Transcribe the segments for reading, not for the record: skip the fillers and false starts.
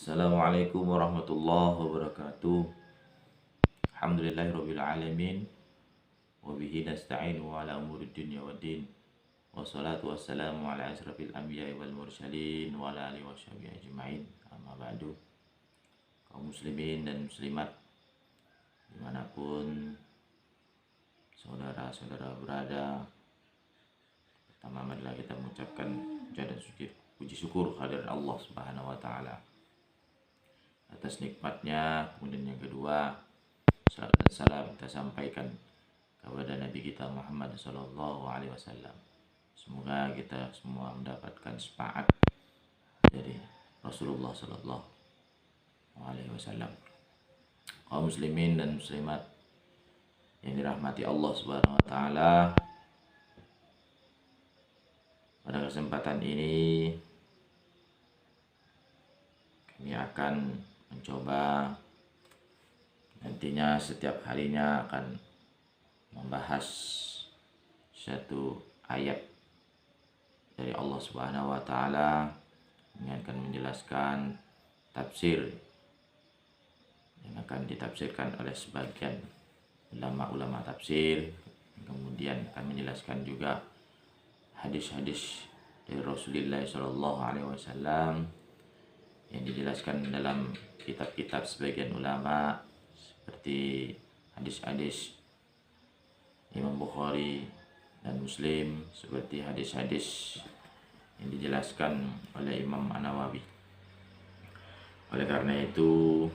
Assalamualaikum warahmatullahi wabarakatuh. Alhamdulillahirabbil alamin wa bihi nasta'inu ala umuri dunya waddin. Wassalatu wassalamu ala asrafil anbiya'i wal mursalin wa ala alihi washabihi ajma'in. Amma ba'du. Kaum muslimin dan muslimat dimanapun saudara-saudara berada, pertama marilah kita mengucapkan puji syukur kehadirat Allah Subhanahu wa taala atas nikmatnya. Kemudian yang kedua, salam dan salam kita sampaikan kepada Nabi kita Muhammad sallallahu alaihi wasallam. Semoga kita semua mendapatkan syafaat dari Rasulullah sallallahu alaihi wasallam. Kaum muslimin dan muslimat yang dirahmati Allah Subhanahu wa taala, pada kesempatan ini kami akan mencoba nantinya setiap harinya akan membahas satu ayat dari Allah Subhanahu wa taala yang akan menjelaskan tafsir yang akan ditafsirkan oleh sebagian ulama-ulama tafsir, kemudian akan menjelaskan juga hadis-hadis dari Rasulullah Shallallahu Alaihi Wasallam yang dijelaskan dalam kitab-kitab sebagian ulama seperti hadis-hadis Imam Bukhari dan Muslim, seperti hadis-hadis yang dijelaskan oleh Imam An-Nawawi. Oleh karena itu,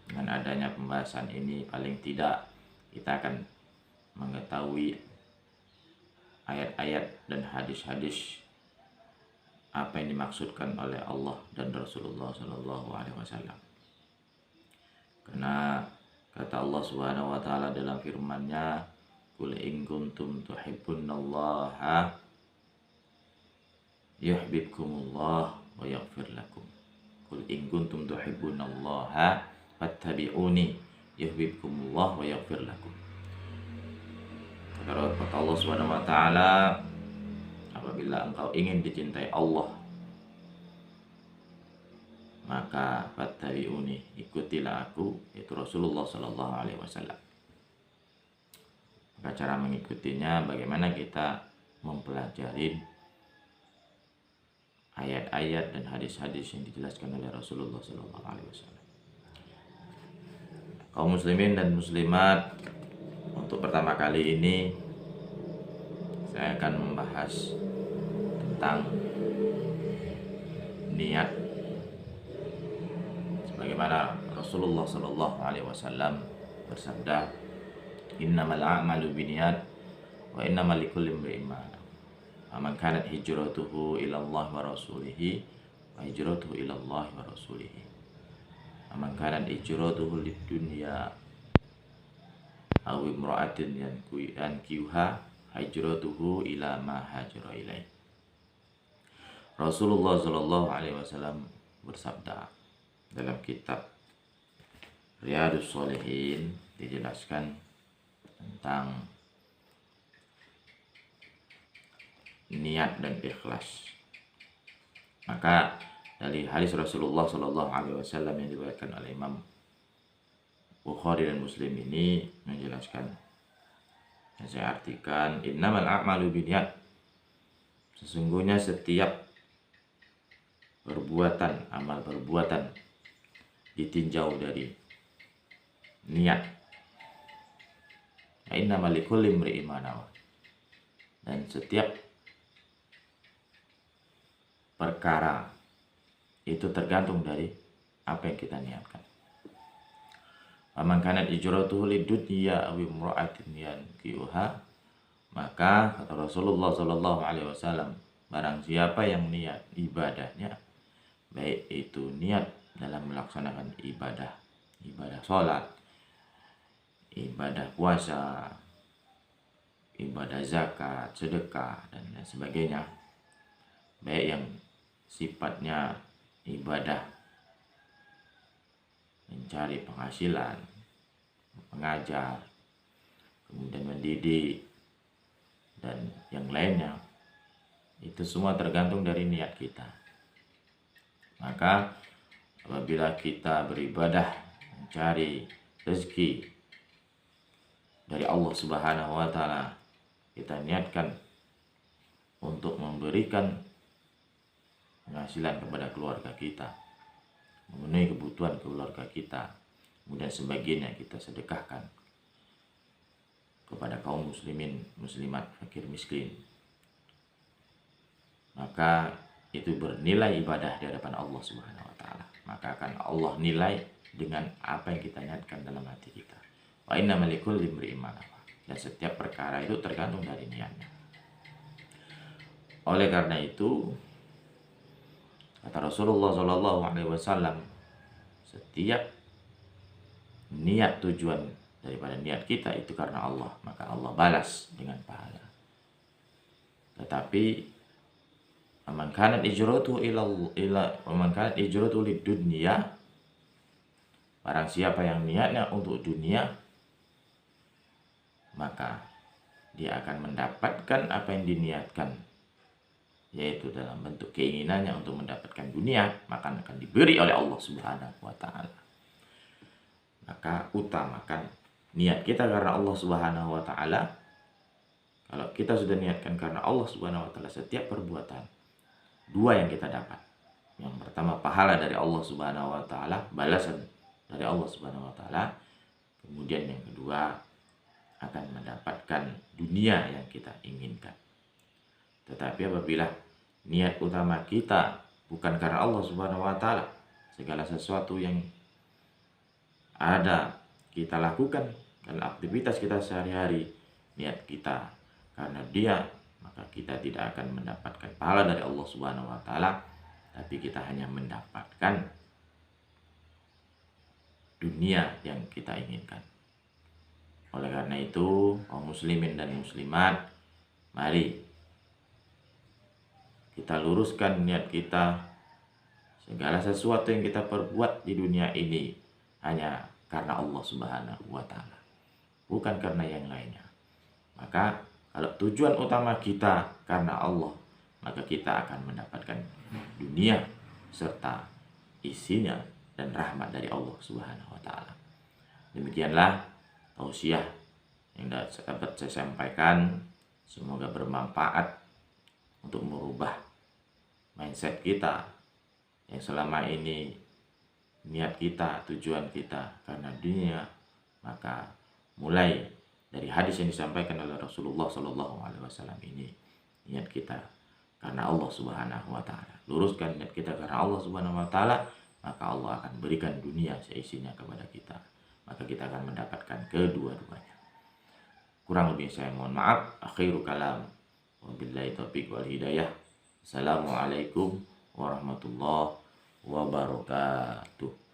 dengan adanya pembahasan ini, paling tidak kita akan mengetahui ayat-ayat dan hadis-hadis apa yang dimaksudkan oleh Allah dan Rasulullah Sallallahu Alaihi Wasallam. Karena kata Allah Subhanahu Wa Taala dalam firman-Nya, "Qul in kuntum tuhibbunallaha yuhibbukumullah wa yaghfir lakum." Qul in kuntum tuhibbunallaha fattabi'uni yuhibbukumullah wa yaghfir lakum. Kata Allah Subhanahu wa taala, apabila engkau ingin dicintai Allah, maka fattabi'uni, ikutilah aku, yaitu Rasulullah sallallahu alaihi wasallam. Maka cara mengikutinya bagaimana kita mempelajari ayat-ayat dan hadis-hadis yang dijelaskan oleh Rasulullah sallallahu alaihi wasallam. Kaum muslimin dan muslimat, untuk pertama kali ini saya akan membahas tentang niat, sebagaimana Rasulullah sallallahu alaihi wasallam bersabda, "Innamal a'malu binniyat wa innamal likulli imri'in ma nawa. Faman kanat hijratuhu ila Allah wa rasulih wa hijratuhu ila Allah wa rasulih. Faman kanat hijratuhu lid-dunya aw imra'atin yankihuha hijratuhu ila ma hajara ilaih." Rasulullah sallallahu alaihi wasallam bersabda dalam kitab Riyadhus Shalihin, dijelaskan tentang niat dan ikhlas. Maka dari hadis Rasulullah sallallahu alaihi wasallam yang diriwayatkan oleh Imam Bukhari dan Muslim ini menjelaskan, yang saya artikan, innamal a'malu binniyat, sesungguhnya setiap perbuatan, amal perbuatan ditinjau dari niat. Innamal likulli imri'in ma nawa, dan setiap perkara itu tergantung dari apa yang kita niatkan. Faman kanat hijratuhu lidunya aw imra'atin yankihuha, maka kata Rasulullah sallallahu alaihi wasallam, barang siapa yang niat ibadahnya, baik itu niat dalam melaksanakan ibadah sholat, ibadah puasa, ibadah zakat, sedekah, dan lain sebagainya, baik yang sifatnya ibadah mencari penghasilan, mengajar, kemudian mendidik, dan yang lainnya, itu semua tergantung dari niat kita. Maka apabila kita beribadah mencari rezeki dari Allah Subhanahu wa taala, kita niatkan untuk memberikan penghasilan kepada keluarga kita, memenuhi kebutuhan keluarga kita, kemudian sebagiannya kita sedekahkan kepada kaum muslimin, muslimat, fakir miskin, maka itu bernilai ibadah di hadapan Allah Subhanahu wa taala. Maka akan Allah nilai dengan apa yang kita niatkan dalam hati kita. Wa innamal likulli imri'in ma nawa. Dan setiap perkara itu tergantung dari niatnya. Oleh karena itu, kata Rasulullah SAW, setiap niat tujuan daripada niat kita itu karena Allah, maka Allah balas dengan pahala. Tetapi man kanat hijratuhu lidunya, barang siapa yang niatnya untuk dunia, maka dia akan mendapatkan apa yang diniatkan, yaitu dalam bentuk keinginannya untuk mendapatkan dunia, maka akan diberi oleh Allah Subhanahu wa taala. Maka utamakan niat kita karena Allah Subhanahu wa taala. Kalau kita sudah niatkan karena Allah Subhanahu wa taala, setiap perbuatan, dua yang kita dapat. Yang pertama pahala dari Allah Subhanahu wa taala, balasan dari Allah Subhanahu wa taala. Kemudian yang kedua akan mendapatkan dunia yang kita inginkan. Tetapi apabila niat utama kita bukan karena Allah Subhanahu wa taala, segala sesuatu yang ada kita lakukan dan aktivitas kita sehari-hari, niat kita karena dia, maka kita tidak akan mendapatkan pahala dari Allah Subhanahu wa taala, tapi kita hanya mendapatkan dunia yang kita inginkan. Oleh karena itu, kaum muslimin dan muslimat, mari kita luruskan niat kita. Segala sesuatu yang kita perbuat di dunia ini hanya karena Allah Subhanahu wa taala, bukan karena yang lainnya. Maka kalau tujuan utama kita karena Allah, maka kita akan mendapatkan dunia serta isinya dan rahmat dari Allah Subhanahu wa taala. Demikianlah tausiah yang dapat saya sampaikan. Semoga bermanfaat untuk merubah mindset kita yang selama ini niat kita, tujuan kita karena dunia. Maka mulai dari hadis yang disampaikan oleh Rasulullah SAW ini, niat kita karena Allah Subhanahu wa taala. Luruskan niat kita karena Allah Subhanahu wa taala, maka Allah akan berikan dunia seisinya kepada kita. Maka kita akan mendapatkan kedua-duanya. Kurang lebih saya mohon maaf. Akhirul kalam. Wabillahi taufiq wal hidayah. Assalamualaikum warahmatullahi wabarakatuh.